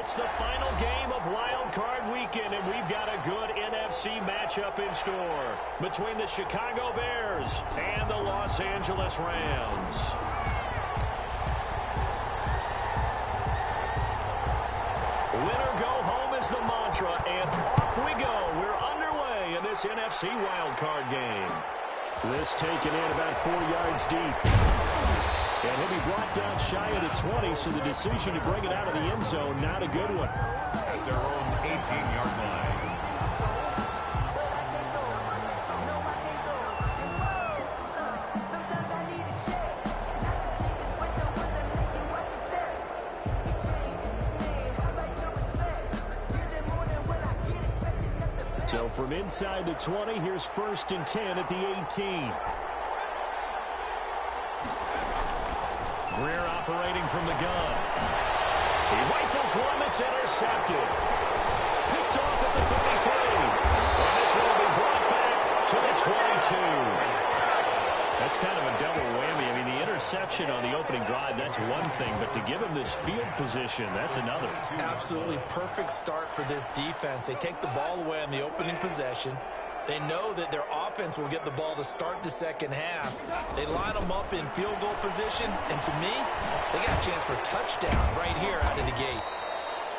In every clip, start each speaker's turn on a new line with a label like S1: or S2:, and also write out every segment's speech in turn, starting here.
S1: It's the final game of Wild Card Weekend, and we've got a good NFC matchup in store between the Chicago Bears and the Los Angeles Rams. Winner go home is the mantra, and off we go. We're underway in this NFC Wild Card game.
S2: This taken in about 4 yards deep. And he'll be brought down shy of the 20, so the decision to bring it out of the end zone, not a good one.
S3: At their own 18-yard line.
S2: So from inside the 20, here's 1st and 10 at the 18.
S1: Greer operating from the gun. He rifles one that's intercepted. Picked off at the 33. And this one will be brought back to the 22. That's kind of a double whammy. I mean, the interception on the opening drive, that's one thing. But to give him this field position, that's another.
S4: Absolutely perfect start for this defense. They take the ball away on the opening possession. They know that their offense will get the ball to start the second half. They line them up in field goal position, and to me, they got a chance for a touchdown right here out of the gate.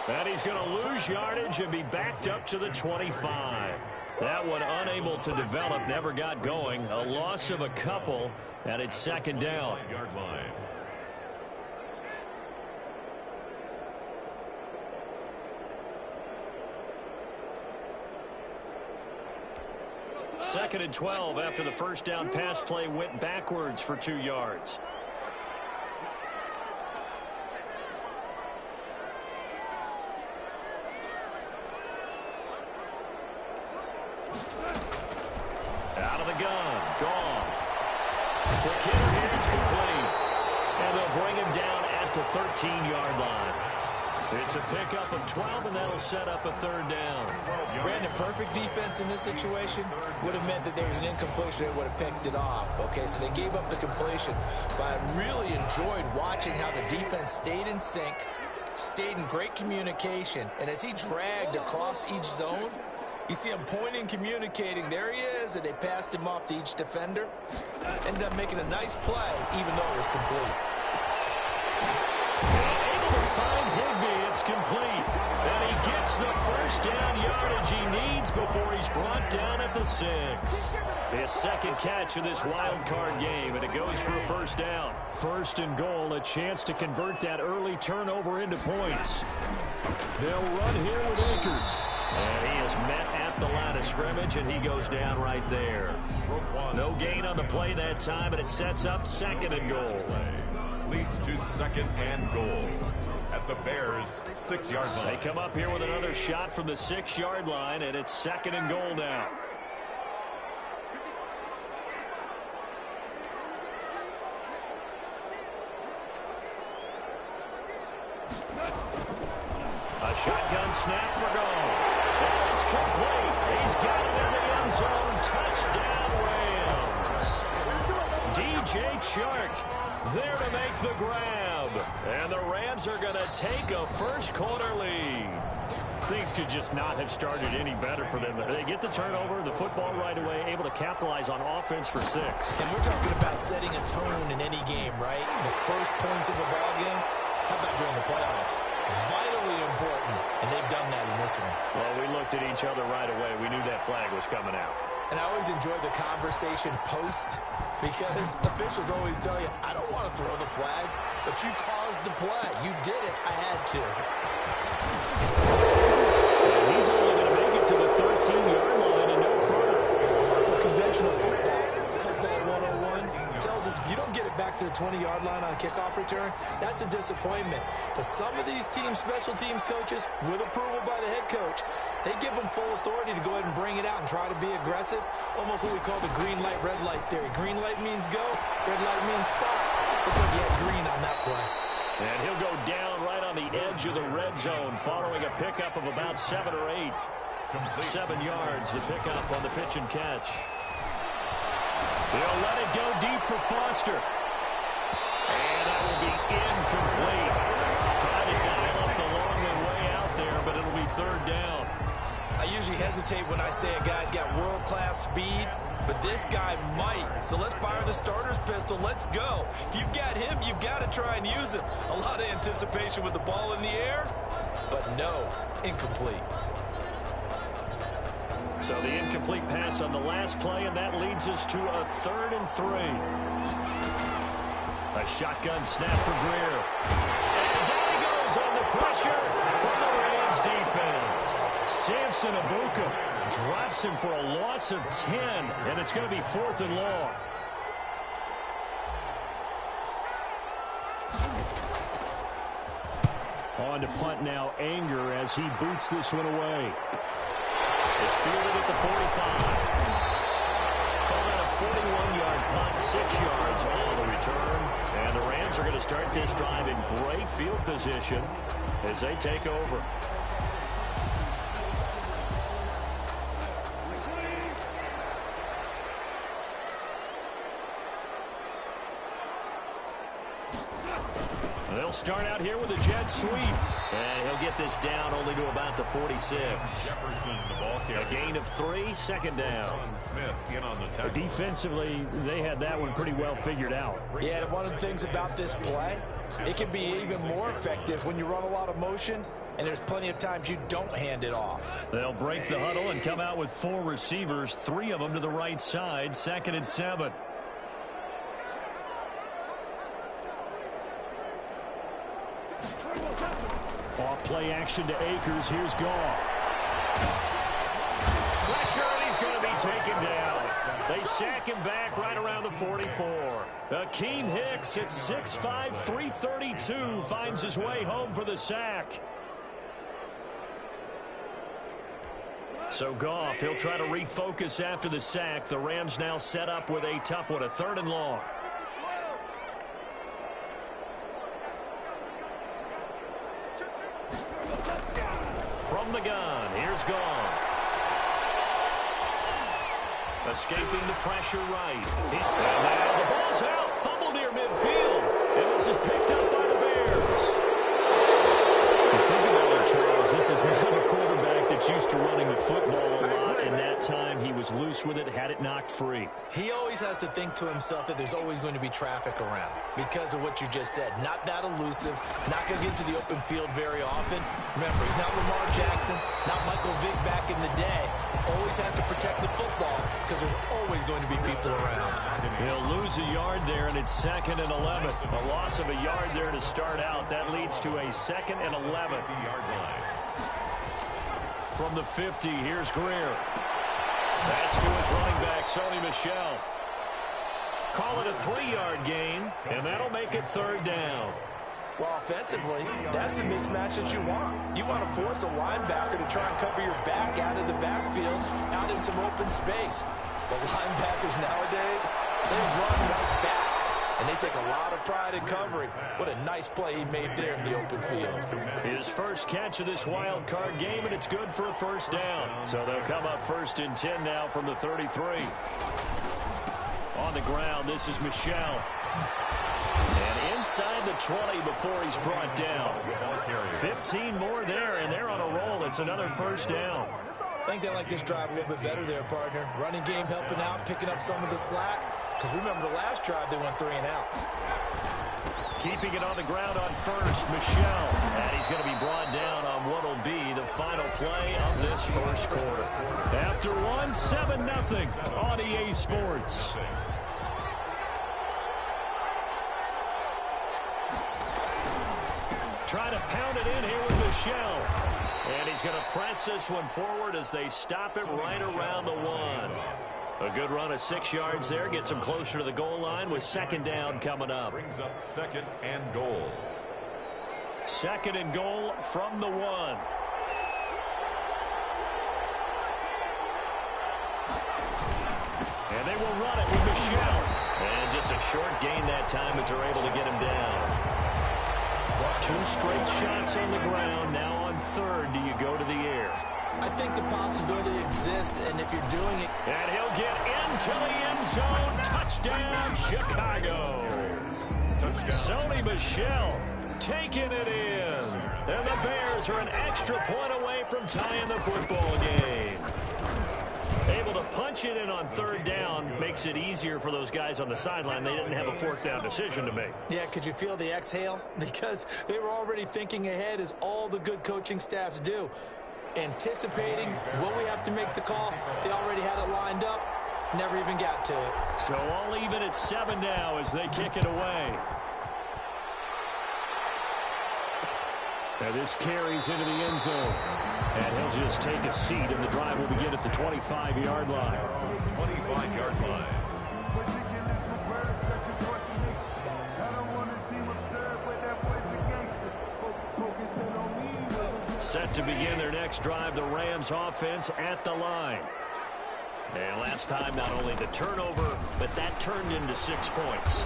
S1: And he's going to lose yardage and be backed up to the 25. That one unable to develop, never got going. A loss of a couple, and it's 2nd down.
S3: Yard line.
S1: Second and 12 after the first down pass play went backwards for 2 yards. Out of the gun, Goff. The kicker here is complete. And they'll bring him down at the 13-yard line. It's a pickup of 12, and that'll set up a 3rd down.
S4: Brandon, perfect defense in this situation would have meant that there was an incompletion. They would have picked it off. Okay, so they gave up the completion. But I really enjoyed watching how the defense stayed in sync, stayed in great communication. And as he dragged across each zone, you see him pointing, communicating. There he is, and they passed him off to each defender. Ended up making a nice play, even though it was complete.
S1: Find Higbee, it's complete. And he gets the first down yardage he needs before he's brought down at the 6. His 2nd catch of this wild card game, and it goes for a 1st down.
S2: 1st and goal, a chance to convert that early turnover into points. They'll run here with Akers.
S1: And he is met at the line of scrimmage, and he goes down right there. No gain on the play that time, and it sets up 2nd and goal.
S3: Leads to 2nd and goal. At the Bears' 6-yard line.
S1: They come up here with another shot from the 6-yard line, and it's 2nd and goal now. A shotgun snap for goal. And it's complete. He's got it in the end zone. Touchdown, Rams. DJ Chark there to make the grab. And the Rams are going to take a first-quarter lead.
S2: Things could just not have started any better for them. They get the turnover, the football right away, able to capitalize on offense for 6.
S4: And we're talking about setting a tone in any game, right? The first points of a ball game, how about during the playoffs? Vitally important, and they've done that in this one.
S1: Well, we looked at each other right away. We knew that flag was coming out.
S4: And I always enjoy the conversation post, because officials always tell you, I don't want to throw the flag, but you caused the play. You did it. I had to.
S2: And he's only going to make it to the 13-yard line and no further.
S4: Well, conventional football 101 tells us if you don't get it back to the 20-yard line on a kickoff return, that's a disappointment. But some of these special teams coaches, with approval by the head coach, they give them full authority to go ahead and bring it out and try to be aggressive. Almost what we call the green light, red light theory. Green light means go, red light means stop. Looks like he had green on that play.
S1: And he'll go down right on the edge of the red zone following a pickup of about 7 or 8. 7 yards to pick up on the pitch and catch. He'll let it go deep for Foster. And that will be incomplete. Trying to dial up the long way out
S4: usually hesitate when I say a guy's got world-class speed, but this guy might. So let's fire the starter's pistol. Let's go. If you've got him, you've got to try and use him. A lot of anticipation with the ball in the air, but no, incomplete.
S2: So the incomplete pass on the last play, and that leads us to a 3rd and 3. A shotgun snap for Greer. And down he goes under pressure from the Rams defense. Samson Abuka drops him for a loss of 10, and it's going to be 4th and long. On to punt now, Anger, as he boots this one away. It's fielded at the 45. Call that a 41-yard punt, 6 yards all the return. And the Rams are going to start this drive in great field position as they take over. They'll start out here with a jet sweep. And he'll get this down only to about the 46.
S3: Jefferson, the ball carrier.
S2: A gain of 3, 2nd down.
S3: Smith in on the tackle.
S2: Defensively, they had that one pretty well figured out.
S4: Yeah, and one of the things about this play, it can be even more effective when you run a lot of motion, and there's plenty of times you don't hand it off.
S2: They'll break the huddle and come out with 4 receivers, 3 of them to the right side, 2nd and 7. Off play action to Akers. Here's Goff. Pressure, and he's going to be taken down. They sack him back right around the 44. Akeem Hicks at 6'5", 332 finds his way home for the sack. So Goff, he'll try to refocus after the sack. The Rams now set up with a tough one, a 3rd and long. From the gun, here's Goff. Escaping the pressure right. And now the ball's out. Fumble near midfield. And this is picked up by the Bears. You think about it, Charles, this is not a quarterback that's used to running the football a lot, and that time he was loose with it, had it knocked free.
S4: He always has to think to himself that there's always going to be traffic around because of what you just said. Not that elusive, not going to get to the open field very often. Remember, he's not Lamar Jackson, not Michael Vick back in the day. Always has to protect the football because there's always going to be people around.
S2: He'll lose a yard there, and it's 2nd and 11. A loss of a yard there to start out. That leads to a 2nd and 11. From the 50, here's Greer. That's to his running back, Sony Michel. Call it a 3-yard gain, and that'll make it 3rd down.
S4: Well, offensively, that's the mismatch that you want. You want to force a linebacker to try and cover your back out of the backfield, out in some open space. But linebackers nowadays, they run like bats, and they take a lot of pride in covering. What a nice play he made there in the open field.
S2: His first catch of this wild card game, and it's good for a 1st down. So they'll come up 1st and 10 now from the 33. On the ground, this is Michel. And inside the 20 before he's brought down. 15 more there, and they're on a roll. It's another 1st down.
S4: I think they like this drive a little bit better there, partner. Running game helping out, picking up some of the slack. Because remember, the last drive, they went 3 and out.
S2: Keeping it on the ground on 1st, Michel. And he's going to be brought down on what will be the final play of this 1st quarter. After one, 7-0 on EA Sports. Trying to pound it in here with Michel. And he's going to press this one forward as they stop it right around the 1. A good run of 6 yards there. Gets him closer to the goal line with 2nd down coming up.
S3: Brings up 2nd and goal.
S2: 2nd and goal from the 1. And they will run it with Michel. And just a short gain that time as they're able to get him down. 2 straight shots on the ground. Now on 3rd, do you go to the air?
S4: I think the possibility exists, and if you're doing it...
S2: And he'll get into the end zone. Touchdown, Chicago.
S3: Touchdown.
S2: Sony Michel taking it in. And the Bears are an extra point away from tying the football game. Able to punch it in on third down makes it easier for those guys on the sideline. They didn't have a fourth down decision to make.
S4: Yeah, could you feel the exhale? Because they were already thinking ahead, as all the good coaching staffs do. Anticipating, will we have to make the call? They already had it lined up. Never even got to it.
S2: So all even at 7 now as they kick it away. Now this carries into the end zone. And he'll just take a seat, and the drive will begin at the 25-yard line.
S3: 25-yard line.
S2: Set to begin their next drive, the Rams offense at the line. And last time, not only the turnover, but that turned into 6 points.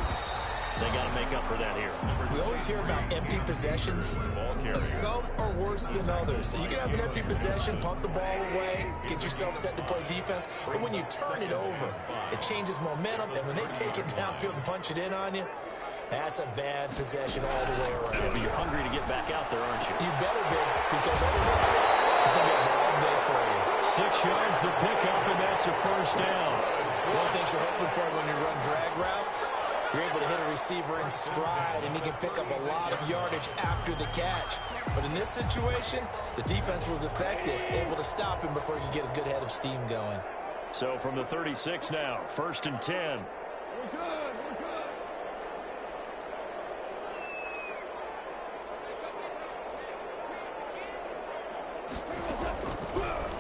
S2: They got to make up for that here.
S4: We always hear about empty possessions, but some are worse than others. You can have an empty possession, punt the ball away, get yourself set to play defense, but when you turn it over, it changes momentum, and when they take it downfield and punch it in on you, that's a bad possession all the way around.
S2: Yeah, but you're hungry to get back out there, aren't you?
S4: You better be, because otherwise, it's going to be a long day for you.
S2: 6 yards the pickup, and that's a first down.
S4: One thing you're hoping for when you run drag routes, you're able to hit a receiver in stride, and he can pick up a lot of yardage after the catch. But in this situation, the defense was effective, able to stop him before he could get a good head of steam going.
S2: So from the 36 now, 1st and 10.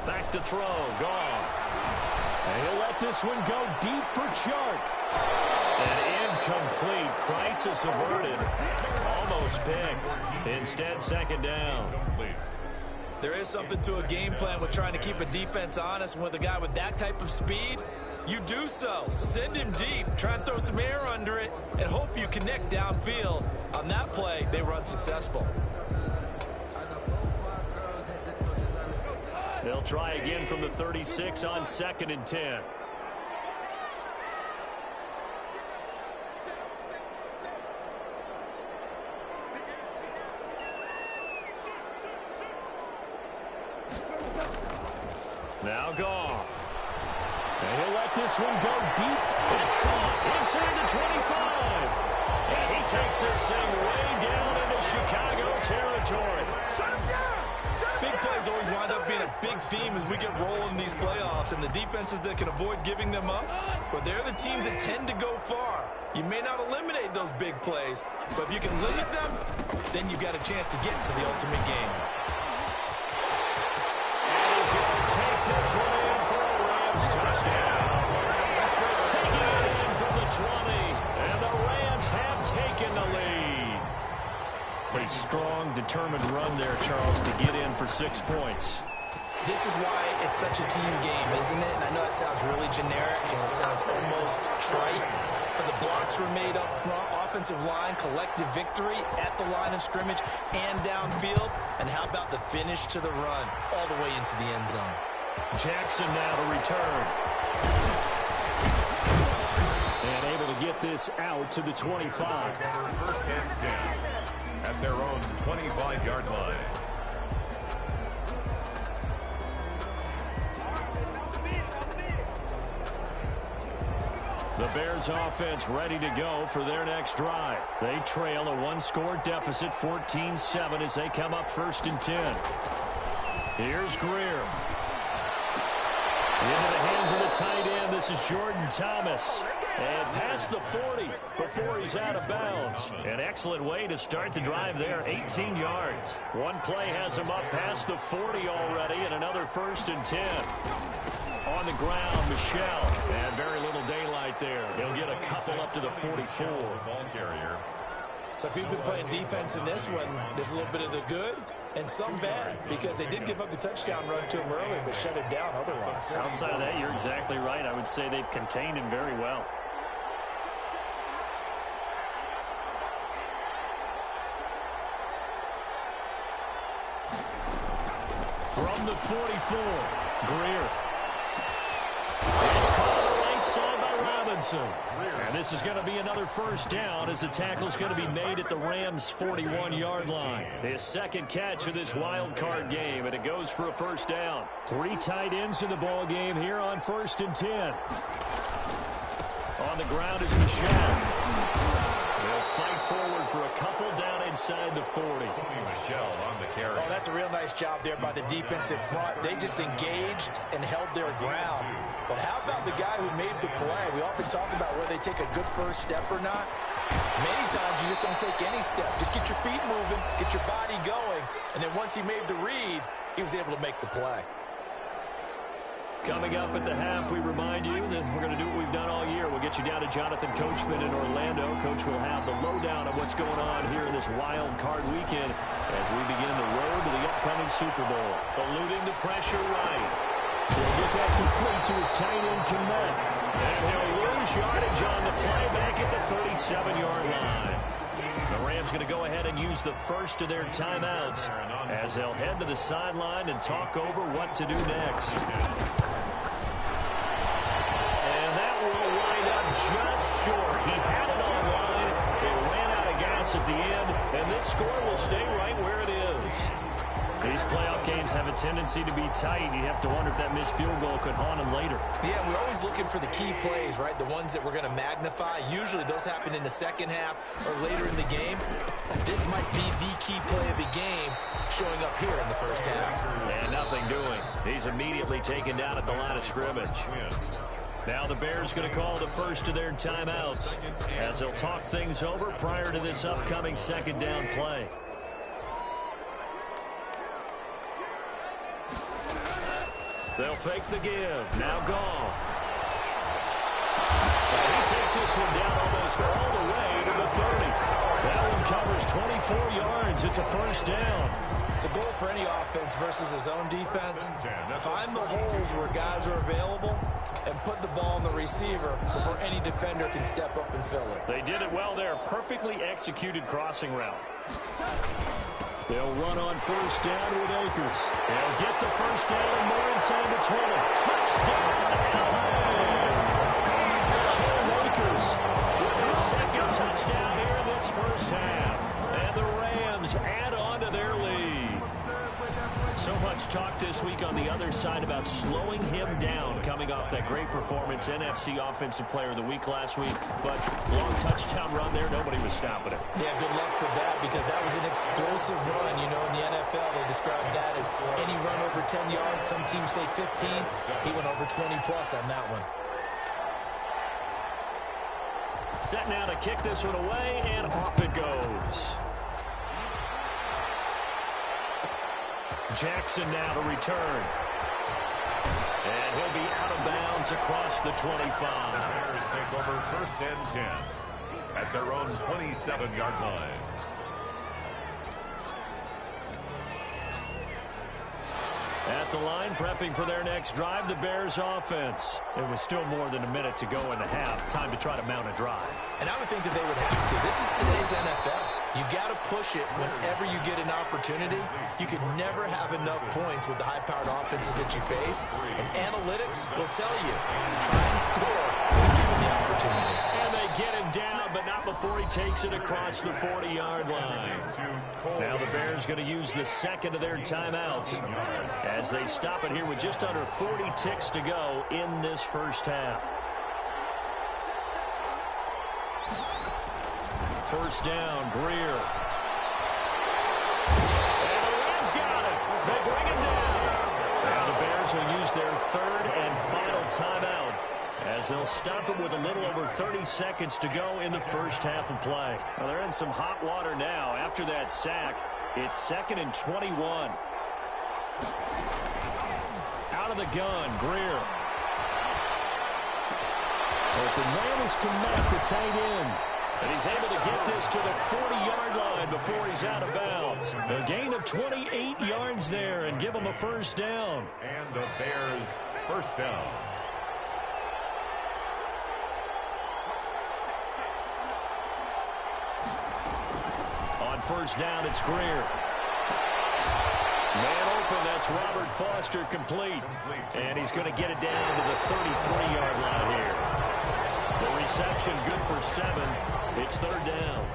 S2: Back to throw, gone. And he'll let this one go deep for Chark. And incomplete. Crisis averted. Almost picked. Instead, second down.
S4: There is something to a game plan with trying to keep a defense honest. With a guy with that type of speed, you do so. Send him deep. Try and throw some air under it and hope you connect downfield. On that play, they were unsuccessful.
S2: They'll try again from the 36 on 2nd and 10. Now Goff. And he'll let this one go deep. It's caught inside the 25. And he takes this thing way down into Chicago territory.
S4: Big plays always wind up being a big theme as we get rolling these playoffs, and the defenses that can avoid giving them up, but they're the teams that tend to go far. You may not eliminate those big plays, but if you can limit them, then you've got a chance to get to the ultimate game.
S2: And he's going to take this one in for a Rams touchdown. Taking it in from the 20, and the Rams have taken the lead. A strong, determined run there, Charles, to get in for 6 points.
S4: This is why it's such a team game, isn't it? And I know it sounds really generic and it sounds almost trite, but the blocks were made up front, offensive line, collective victory at the line of scrimmage and downfield. And how about the finish to the run all the way into the end zone?
S2: Jackson now to return. And able to get this out to the 25.
S3: 1st and 10 at their own 25-yard line.
S2: The Bears offense ready to go for their next drive. They trail a 1-score deficit, 14-7, as they come up 1st and 10. Here's Greer. Into the hands of the tight end. This is Jordan Thomas. And past the 40 before he's out of bounds. An excellent way to start the drive there, 18 yards. One play has him up past the 40 already, and another 1st and 10. On the ground, Michelle. And very little daylight there. He'll get a couple up to the 44.
S3: Ball carrier.
S4: So if you've been playing defense in this one, there's a little bit of the good and some bad, because they did give up the touchdown run to him early, but shut him down otherwise.
S2: Outside of that, you're exactly right. I would say they've contained him very well. From the 44, Greer. It's caught on the right side by Robinson. Robinson. And this is going to be another first down as the tackle's going to be made at the Rams' 41-yard line. His second catch of this wild card game, and it goes for a first down.
S1: 3 tight ends in the ball game here on 1st and 10.
S2: On the ground is Michelle. They'll fight forward for a couple down inside the 40.
S3: Michelle on the carry.
S4: Oh, that's a real nice job there by the defensive front. They just engaged and held their ground. But how about the guy who made the play? We often talk about whether they take a good first step or not. Many times you just don't take any step. Just get your feet moving, get your body going, and then once he made the read, he was able to make the play.
S2: Coming up at the half, we remind you that we're going to do what we've done all year. We'll get you down to Jonathan Coachman in Orlando. Coach will have the lowdown of what's going on here in this wild card weekend as we begin the road to the upcoming Super Bowl. Eluding the pressure right.
S1: He'll get that complete to his tight end, Kmet.
S2: And he'll lose yardage on the play back at the 37-yard line. The Rams going to go ahead and use the first of their timeouts as they'll head to the sideline and talk over what to do next. Just short. He had it on line. It ran out of gas at the end, and this score will stay right where it is.
S1: These playoff games have a tendency to be tight. You have to wonder if that missed field goal could haunt him later.
S4: Yeah, we're always looking for the key plays, right? The ones that we're going to magnify. Usually those happen in the second half or later in the game. This might be the key play of the game showing up here in the first half.
S2: And nothing doing. He's immediately taken down at the line of scrimmage. Now the Bears going to call the first of their timeouts as they'll talk things over prior to this upcoming second down play. They'll fake the give. Now Goff. He takes this one down almost all the way to the 30. That one covers 24 yards. It's a first down.
S4: The goal for any offense versus his own defense, find the holes where guys are available and put the ball on the receiver before any defender can step up and fill it.
S2: They did it well there. Perfectly executed crossing route.
S1: They'll run on first down with Akers.
S2: They'll get the first down and more inside the 20. Touchdown, LA! Cam Akers with his second touchdown here in this first half. And the Rams add on to their lead. So much talk this week on the other side about slowing him down coming off that great performance, NFC Offensive Player of the Week last week. But long touchdown run there, nobody was stopping it.
S4: Yeah, good luck for that because that was an explosive run. You know, in the NFL, they describe that as any run over 10 yards. Some teams say 15. He went over 20-plus on that one.
S2: Set now to kick this one away, and off it goes. Jackson now to return. And he'll be out of bounds across the 25.
S3: Bears take over 1st and 10 at their own 27-yard line.
S2: At the line, prepping for their next drive, the Bears offense. There was still more than a minute to go in the half. Time to try to mount a drive.
S4: And I would think that they would have to. This is today's NFL. You got to push it whenever you get an opportunity. You could never have enough points with the high-powered offenses that you face. And analytics will tell you, try and score when given the opportunity.
S2: And they get him down, but not before he takes it across the 40-yard line. Now the Bears going to use the second of their timeouts as they stop it here with just under 40 ticks to go in this first half. First down, Greer. And the Rams got it. They bring him down. Now the Bears will use their third and final timeout as they'll stop it with a little over 30 seconds to go in the first half of play. Well, they're in some hot water now. After that sack, it's 2nd and 21. Out of the gun, Greer.
S1: Open man is Kmet, the tight end.
S2: And he's able to get this to the 40-yard line before he's out of bounds. A gain of 28 yards there and give him a first down.
S3: And the Bears first down.
S2: On first down, it's Greer. Man open, that's Robert Foster complete. And he's going to get it down to the 33-yard line here. The reception good for 7. It's third down.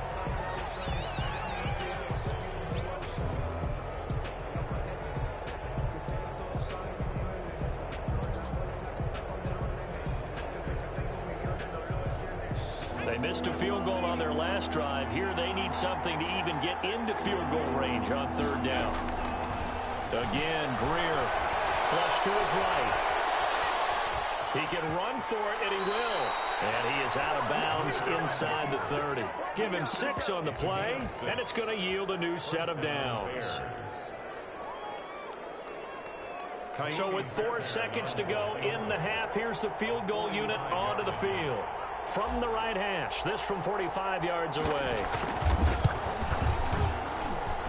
S2: They missed a field goal on their last drive. Here they need something to even get into field goal range on third down. Again, Greer, flush to his right. He can run for it, and he will. And he is out of bounds inside the 30. Give him 6 on the play, and it's going to yield a new set of downs. So with 4 seconds to go in the half, here's the field goal unit onto the field. From the right hash, this from 45 yards away.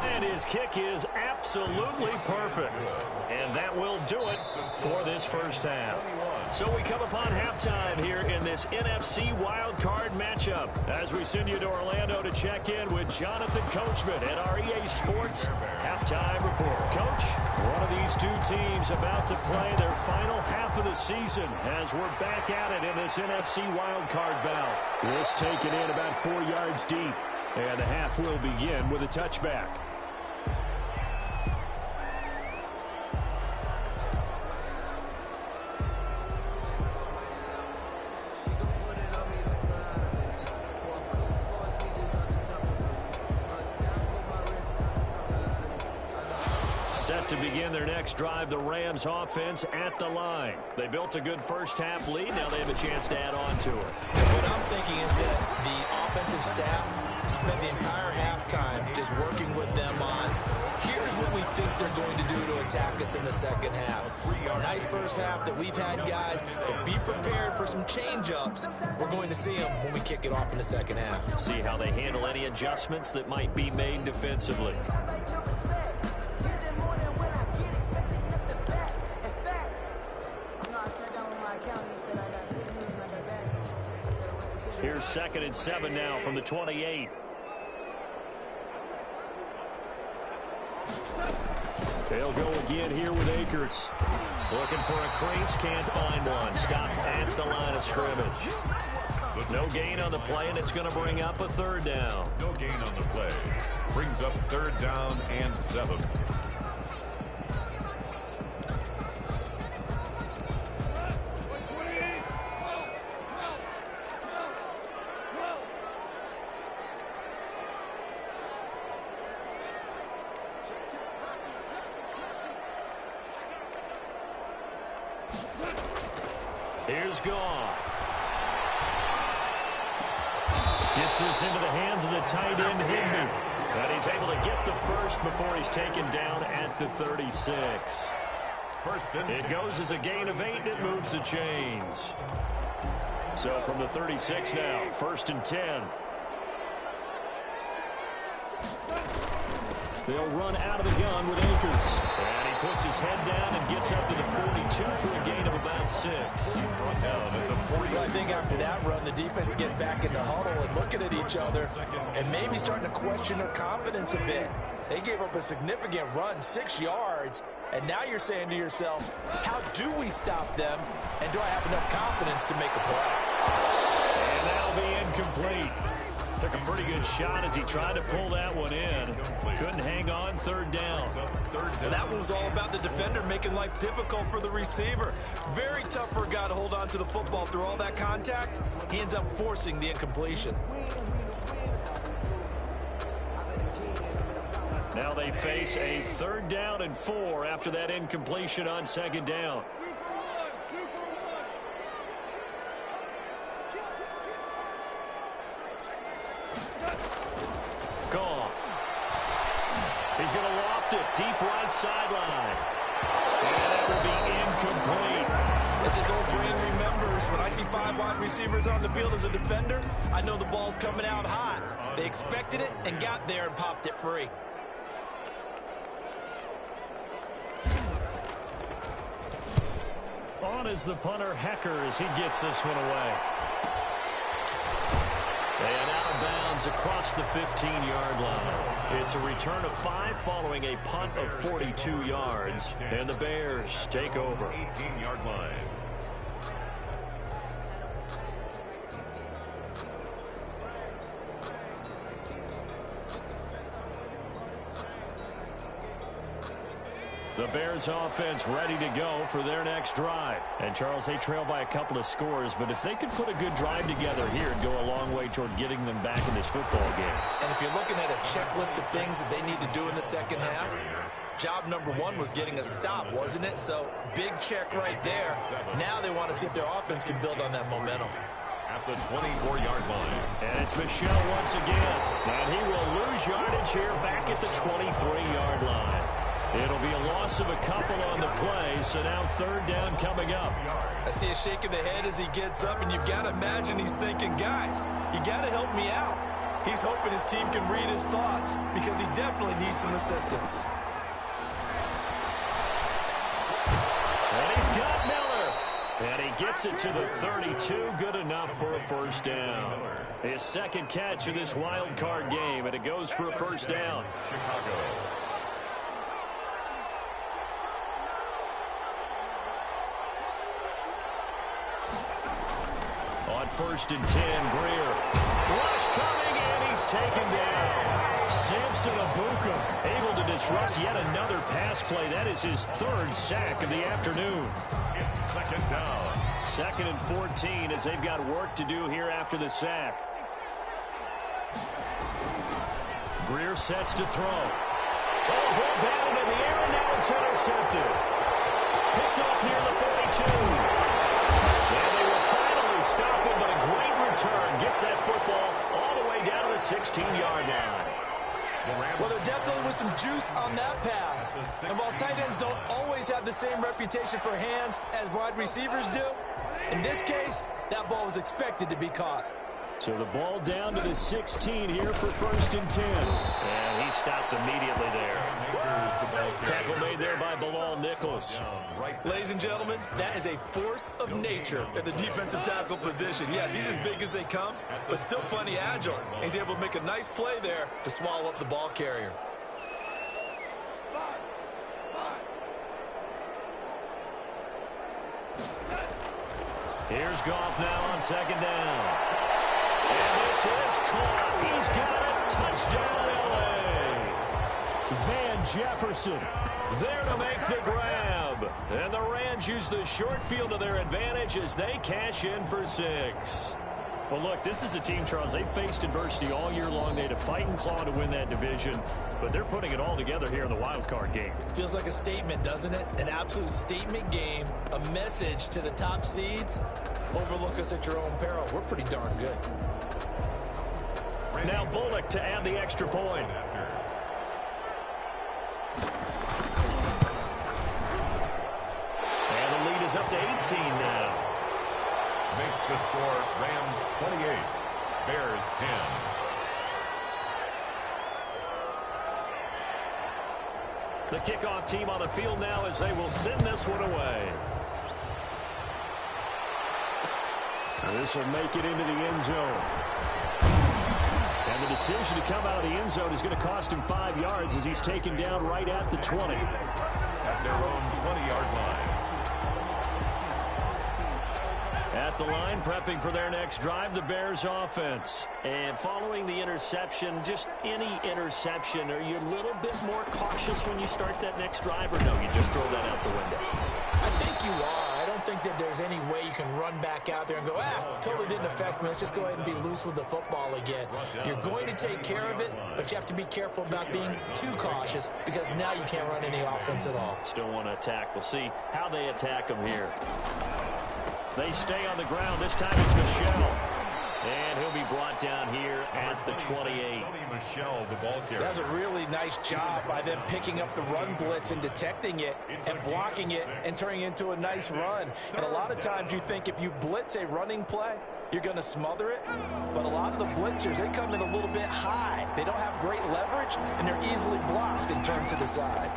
S2: And his kick is absolutely perfect. And that will do it for this first half. So we come upon halftime here in this NFC Wildcard matchup as we send you to Orlando to check in with Jonathan Coachman at our EA Sports Halftime Report. Coach, one of these two teams about to play their final half of the season as we're back at it in this NFC Wildcard bout. This taken in about 4 yards deep. And the half will begin with a touchback. Set to begin their next drive, the Rams offense at the line. They built a good first half lead. Now they have a chance to add on to it.
S4: What I'm thinking is that the offensive staff spent the entire halftime just working with them on, here's what we think they're going to do to attack us in the second half. Nice first half that we've had, guys, but be prepared for some change-ups. We're going to see them when we kick it off in the second half.
S2: See how they handle any adjustments that might be made defensively. Here's 2nd and 7 now from the 28. They'll go again here with Akers. Looking for a crease, can't find one. Stopped at the line of scrimmage. No gain on the play, and it's going to bring up a third down.
S3: No gain on the play. Brings up third down and 7.
S2: Here's Goff. Gets this into the hands of the tight end, Higby. And he's able to get the first before he's taken down at the 36. It goes as a gain of 8, and it moves the chains. So from the 36 now, 1st and 10. They'll run out of the gun with Akers. And he puts his head down and gets up to the 42 for a gain of about 6.
S4: Well, I think after that run, the defense get back in the huddle and looking at each other and maybe starting to question their confidence a bit. They gave up a significant run, 6 yards, and now you're saying to yourself, how do we stop them, and do I have enough confidence to make a play?
S2: And that'll be incomplete. Took a pretty good shot as he tried to pull that one in. Couldn't hang on, third down.
S4: Well, that one was all about the defender making life difficult for the receiver. Very tough for a guy to hold on to the football through all that contact. He ends up forcing the incompletion.
S2: Now they face a 3rd down and 4 after that incompletion on 2nd down. Goff. He's going to loft it deep right sideline. And that will be incomplete.
S4: As his old brain remembers, when I see 5 wide receivers on the field as a defender, I know the ball's coming out hot. They expected it and got there and popped it free.
S2: On is the punter, Hecker, as he gets this one away. And out of bounds across the 15-yard line. It's a return of 5 following a punt of 42 yards. And the Bears take over.
S3: 18-yard line.
S2: The Bears offense ready to go for their next drive. And, Charles, they trail by a couple of scores, but if they could put a good drive together here, it'd go a long way toward getting them back in this football game.
S4: And if you're looking at a checklist of things that they need to do in the second half, job number one was getting a stop, wasn't it? So, big check right there. Now they want to see if their offense can build on that momentum.
S3: At the 24-yard line.
S2: And it's Michel once again. And he will lose yardage here back at the 23-yard line. It'll be a loss of a couple on the play, so now third down coming up.
S4: I see a shake of the head as he gets up, and you've got to imagine he's thinking, guys, you got to help me out. He's hoping his team can read his thoughts because he definitely needs some assistance.
S2: And he's got Miller. And he gets it to the 32. Good enough for a first down. His second catch of this wild card game, and it goes for a first down.
S3: Chicago.
S2: On 1st and 10, Greer. Rush coming, and he's taken down. Samson Abuka able to disrupt yet another pass play. That is his third sack of the afternoon.
S3: It's second down.
S2: 2nd and 14 as they've got work to do here after the sack. Greer sets to throw. Oh, ball batted in the air, and now it's intercepted. Picked off near the 42. And they will finally stop him, but a great return gets that football all the way down to the 16-yard line.
S4: Well, there definitely was some juice on that pass. And while tight ends don't always have the same reputation for hands as wide receivers do, in this case, that ball was expected to be caught.
S2: So the ball down to the 16 here for 1st and 10. And he stopped immediately there. Tackle made there by Bilal Nichols.
S4: Ladies and gentlemen, that is a force of nature at the defensive tackle position. Yes, he's as big as they come, but still plenty agile. He's able to make a nice play there to swallow up the ball carrier.
S2: Here's Goff now on 2nd down. And this is caught. He's got it. Touchdown, L.A. Van Jefferson there to make the grab. And the Rams use the short field to their advantage as they cash in for 6. Well, look, this is a team, Charles, they faced adversity all year long. They had to fight and claw to win that division, but they're putting it all together here in the wild card game.
S4: Feels like a statement, doesn't it? An absolute statement game, a message to the top seeds. Overlook us at your own peril. We're pretty darn good.
S2: Now Bullock to add the extra point. And the lead is up to 18 now.
S3: Makes the score Rams 28, Bears 10.
S2: The kickoff team on the field now as they will send this one away. This will make it into the end zone. And the decision to come out of the end zone is going to cost him 5 yards as he's taken down right at the 20.
S3: At their own 20-yard line.
S2: At the line, prepping for their next drive, the Bears offense. And following the interception, just any interception, are you a little bit more cautious when you start that next drive, or no, you just throw that out the window?
S4: I think you are. I don't think that there's any way you can run back out there and go, totally didn't affect me. Let's just go ahead and be loose with the football again. You're going to take care of it, but you have to be careful about being too cautious because now you can't run any offense at all.
S2: Still want to attack. We'll see how they attack them here. They stay on the ground. This time it's Michel. And he'll be brought down here at the 28.
S3: Michel, the ball carrier.
S4: That was a really nice job by them picking up the run blitz and detecting it and blocking it and turning it into a nice run. And a lot of times you think if you blitz a running play, you're going to smother it. But a lot of the blitzers, they come in a little bit high. They don't have great leverage, and they're easily blocked and turned to the side.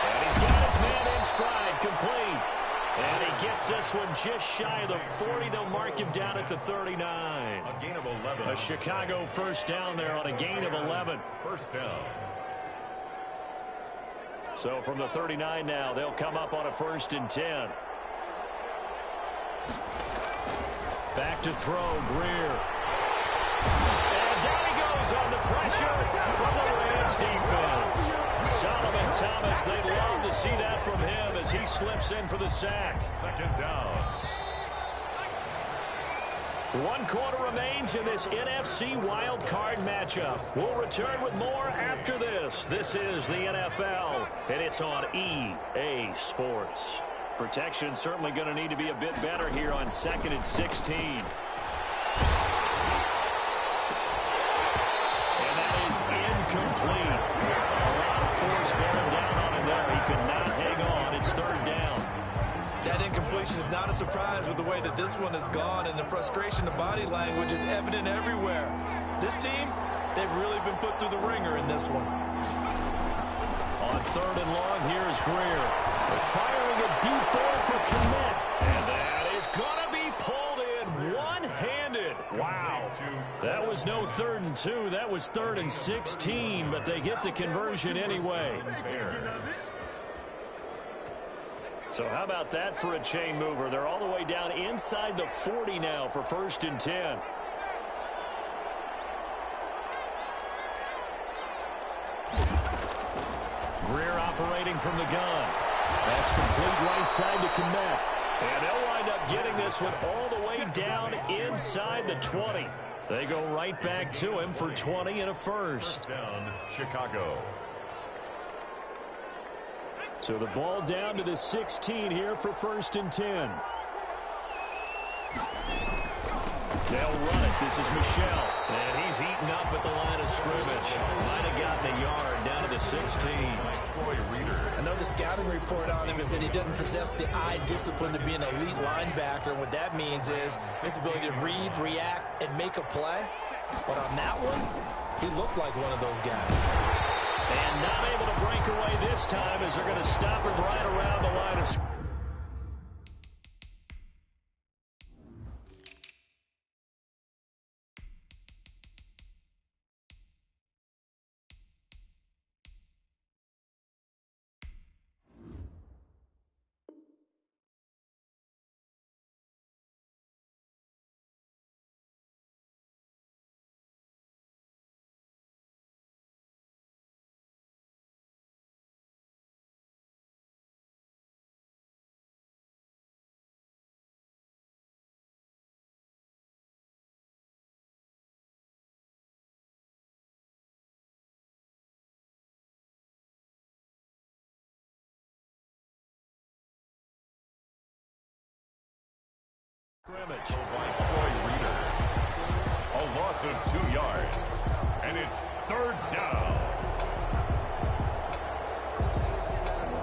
S2: And he's got his man in stride, complete. And he gets this one just shy of the 40. They'll mark him down at the 39.
S3: A gain of 11.
S2: A Chicago first down there on a gain of 11.
S3: First down.
S2: So from the 39 now, they'll come up on a 1st and 10. Back to throw, Greer. And down he goes on the pressure from the Rams defense. Solid they'd love to see that from him as he slips in for the sack.
S3: Second down.
S2: 1 quarter remains in this NFC Wildcard matchup. We'll return with more after this. This is the NFL, and it's on EA Sports. Protection certainly going to need to be a bit better here on 2nd and 16. And that is incomplete. A lot of force bearing down on him there. He could not hang on. It's 3rd down.
S4: That incompletion is not a surprise with the way that this one has gone, and the frustration, the body language is evident everywhere. This team, they've really been put through the ringer in this one.
S2: On 3rd and long, here's Greer. Firing a deep ball for Kmet. And that is going to be pulled in one-handed. Wow. That was no 3rd and 2. That was 3rd and 16, but they get the conversion anyway. So how about that for a chain mover? They're all the way down inside the 40 now for 1st and 10. Greer operating from the gun. That's complete right side to Kmet. And they'll wind up getting this one all the way down inside the 20. They go right back to him for 20 and a first.
S3: Down, Chicago.
S2: So the ball down to the 16 here for 1st and 10. They'll run it. This is Michel. And he's eaten up at the line of scrimmage. Might have gotten a yard down to the 16.
S4: I know the scouting report on him is that he doesn't possess the eye discipline to be an elite linebacker. And what that means is his ability to read, react, and make a play. But on that one, he looked like one of those guys.
S2: And not able to break away this time as they're going to stop him right around the line of scrimmage.
S3: By Troy Reader. A loss of 2 yards. And it's 3rd down.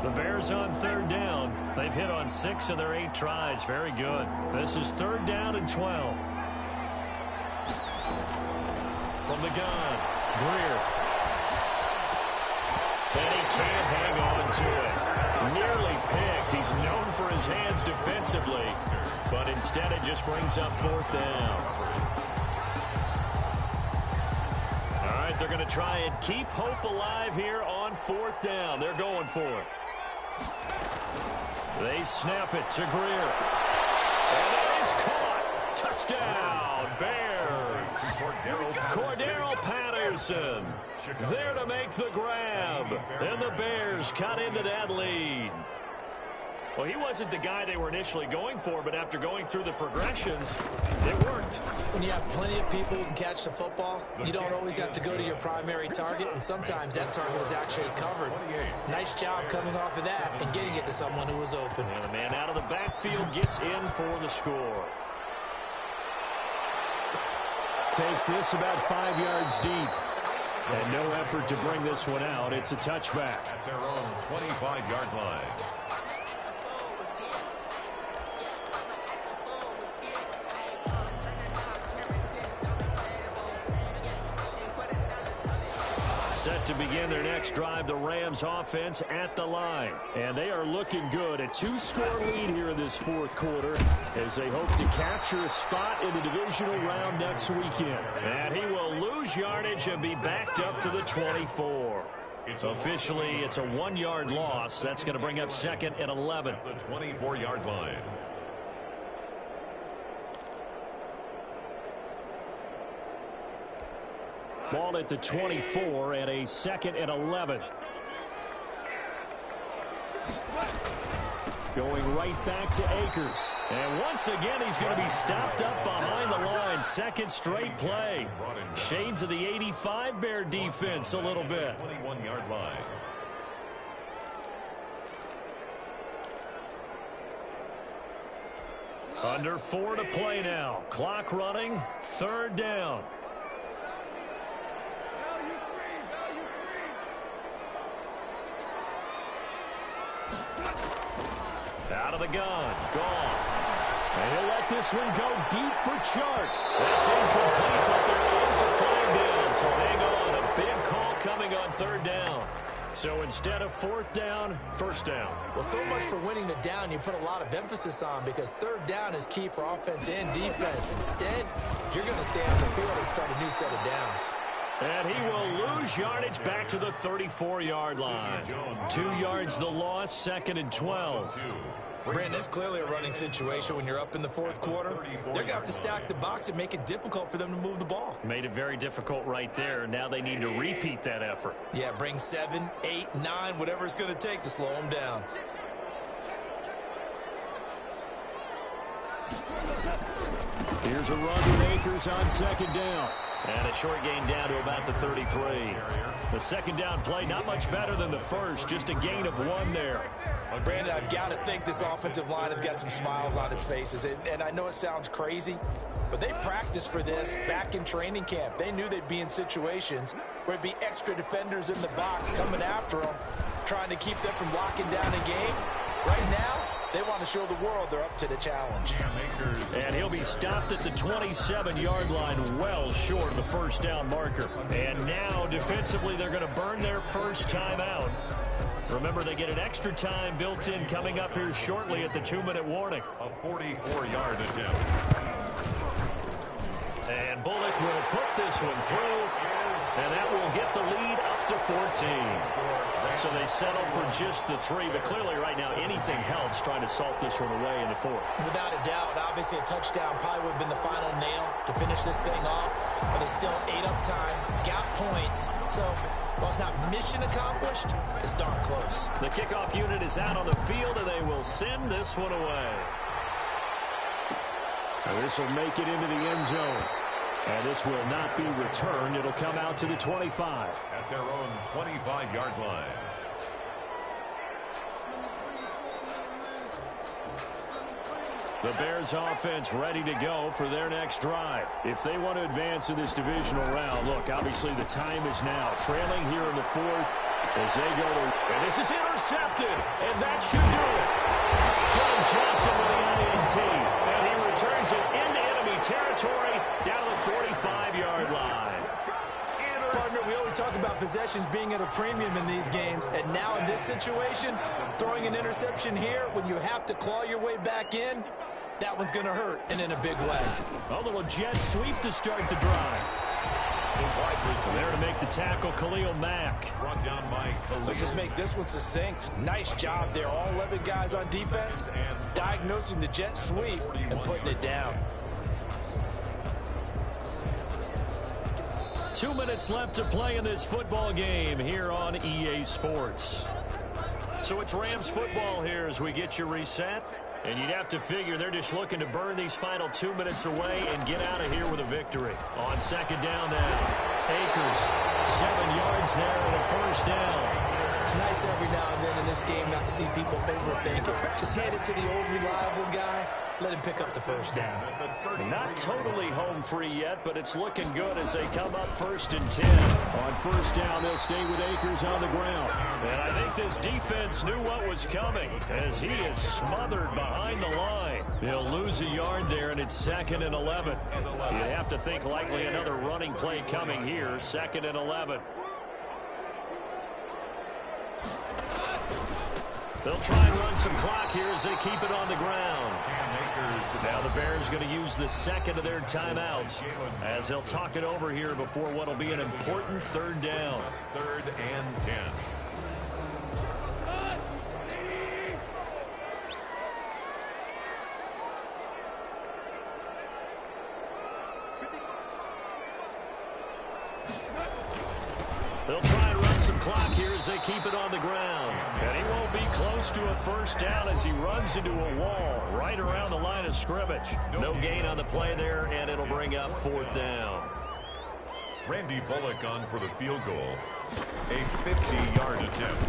S2: The Bears on 3rd down. They've hit on 6 of their 8 tries. Very good. This is 3rd down and 12. From the gun, Greer. And he can't hang on to it. Nearly picked. He's known for his hands defensively, but instead it just brings up 4th down. All right, they're going to try and keep hope alive here on 4th down. They're going for it. They snap it to Greer. And it is caught. Touchdown, Bears. Cordero Patterson there to make the grab. And the Bears cut into that lead. Well, he wasn't the guy they were initially going for, but after going through the progressions, it worked.
S4: When you have plenty of people who can catch the football, you don't always have to go to your primary target, and sometimes that target is actually covered. Nice job coming off of that and getting it to someone who was open.
S2: And the man out of the backfield gets in for the score. Takes this about 5 yards deep. And no effort to bring this one out. It's a touchback.
S3: At their own 25-yard line.
S2: Set to begin their next drive, the Rams offense at the line. And they are looking good. A 2-score lead here in this 4th quarter as they hope to capture a spot in the divisional round next weekend. And he will lose yardage and be backed up to the 24. Officially, it's a 1-yard loss. That's going to bring up 2nd and 11.
S3: The 24-yard line.
S2: Ball at the 24 and a 2nd and 11. Going right back to Akers. And once again, he's going to be stopped up behind the line. Second straight play. Shades of the 85 Bear defense a little bit.
S3: 21-yard line.
S2: Under 4 to play now. Clock running. Third down. Out of the gun. Gone. And he'll let this one go deep for Chark. That's incomplete, but there is a flag down. So hang on. A big call coming on third down. So instead of fourth down, first down.
S4: Well, so much for winning the down you put a lot of emphasis on, because third down is key for offense and defense. Instead, you're going to stay on the field and start a new set of downs.
S2: And he will lose yardage back to the 34-yard line. 2 yards the loss, second and 12.
S4: Brandon, that's clearly a running situation when you're up in the fourth quarter. They're going to have to stack the box and make it difficult for them to move the ball.
S2: Made it very difficult right there. Now they need to repeat that effort.
S4: Yeah, bring 7, 8, 9, whatever it's going to take to slow them down.
S2: Here's a run to Akers on second down. And a short gain down to about the 33. The second down play, not much better than the first, just a gain of 1 there.
S4: Brandon, I've got to think this offensive line has got some smiles on its faces. And I know it sounds crazy, but they practiced for this back in training camp. They knew they'd be in situations where it'd be extra defenders in the box coming after them, trying to keep them from locking down the game. Right now, they want to show the world they're up to the challenge.
S2: And he'll be stopped at the 27-yard line, well short of the first down marker. And now, defensively, they're going to burn their first time out. Remember, they get an extra time built in coming up here shortly at the 2-minute warning.
S3: A 44-yard attempt.
S2: And Bullock will put this one through, and that will get the lead up to 14. So they settle for just the 3, but clearly right now anything helps trying to salt this one away in the 4th.
S4: Without a doubt, obviously a touchdown probably would have been the final nail to finish this thing off, but it's still ate up time, got points, so while it's not mission accomplished, it's darn close.
S2: The kickoff unit is out on the field, and they will send this one away. And this will make it into the end zone. And this will not be returned. It'll come out to the 25.
S3: At their own 25-yard line.
S2: The Bears offense ready to go for their next drive. If they want to advance in this divisional round, look, obviously the time is now. Trailing here in the 4th as they go to... And this is intercepted, and that should do it. John Johnson with the INT, and he returns it into enemy territory down the 45-yard line.
S4: Partner, we always talk about possessions being at a premium in these games, and now in this situation, throwing an interception here when you have to claw your way back in, that one's going to hurt, and in a big way.
S2: A little jet sweep to start the drive. There to make the tackle, Khalil Mack.
S3: Brought down by Khalil.
S4: Let's just make this one succinct. Nice job there. All 11 guys on defense, diagnosing the jet sweep and putting it down.
S2: 2 minutes left to play in this football game here on EA Sports. So it's Rams football here as we get you reset. And you'd have to figure they're just looking to burn these final 2 minutes away and get out of here with a victory. On second down now, Akers, 7 yards there and a first down.
S4: It's nice every now and then in this game not to see people overthink it. Just hand it to the old reliable guy. Let him pick up the first down.
S2: Not totally home free yet, but it's looking good as they come up 1st and 10. On first down, they'll stay with Akers on the ground. And I think this defense knew what was coming as he is smothered behind the line. They'll lose a yard there, and it's 2nd and 11. You have to think likely another running play coming here, 2nd and 11. They'll try and run some clock here as they keep it on the ground. Now the Bears going to use the second of their timeouts as they'll talk it over here before what will be an important third down.
S3: 3rd and 10.
S2: They'll try and run some clock here as they keep it on the ground. And he won't be close to a first down as he runs into a wall right around the line of scrimmage. No gain on the play there, and it'll bring up fourth down.
S3: Randy Bullock on for the field goal. A 50-yard attempt.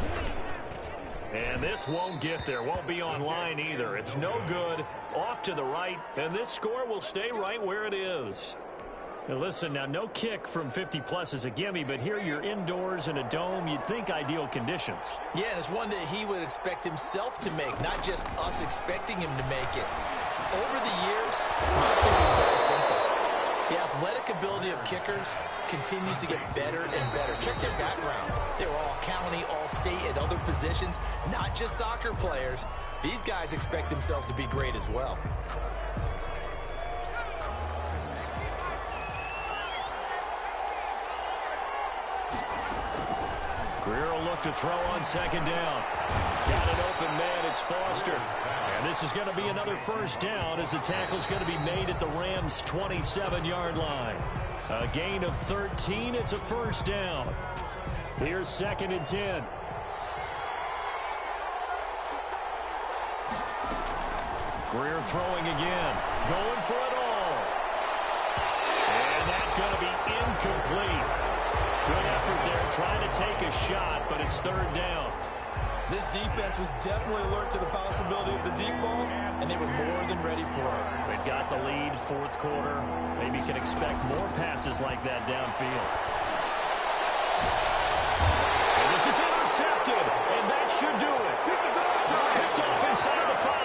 S2: And this won't get there. Won't be on line either. It's no good. Off to the right. And this score will stay right where it is. Now listen, now no kick from 50-plus is a gimme, but here you're indoors in a dome. You'd think ideal conditions.
S4: Yeah, and it's one that he would expect himself to make, not just us expecting him to make it. Over the years, my thing is very simple. The athletic ability of kickers continues to get better and better. Check their backgrounds. They were all county, all state, at other positions, not just soccer players. These guys expect themselves to be great as well.
S2: Greer will look to throw on second down. Got an open man. It's Foster. And this is going to be another first down as the tackle's going to be made at the Rams' 27-yard line. A gain of 13. It's a first down. Here's 2nd and 10. Greer throwing again. Going for it all. And that's going to be incomplete. Good effort there, trying to take a shot, but it's third down.
S4: This defense was definitely alert to the possibility of the deep ball, and they were more than ready for it.
S2: They've got the lead, fourth quarter. Maybe can expect more passes like that downfield. And this is intercepted, and that should do it. Picked off inside the 5.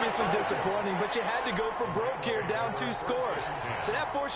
S4: Obviously disappointing, but you had to go for broke here, down 2 scores. So that forced you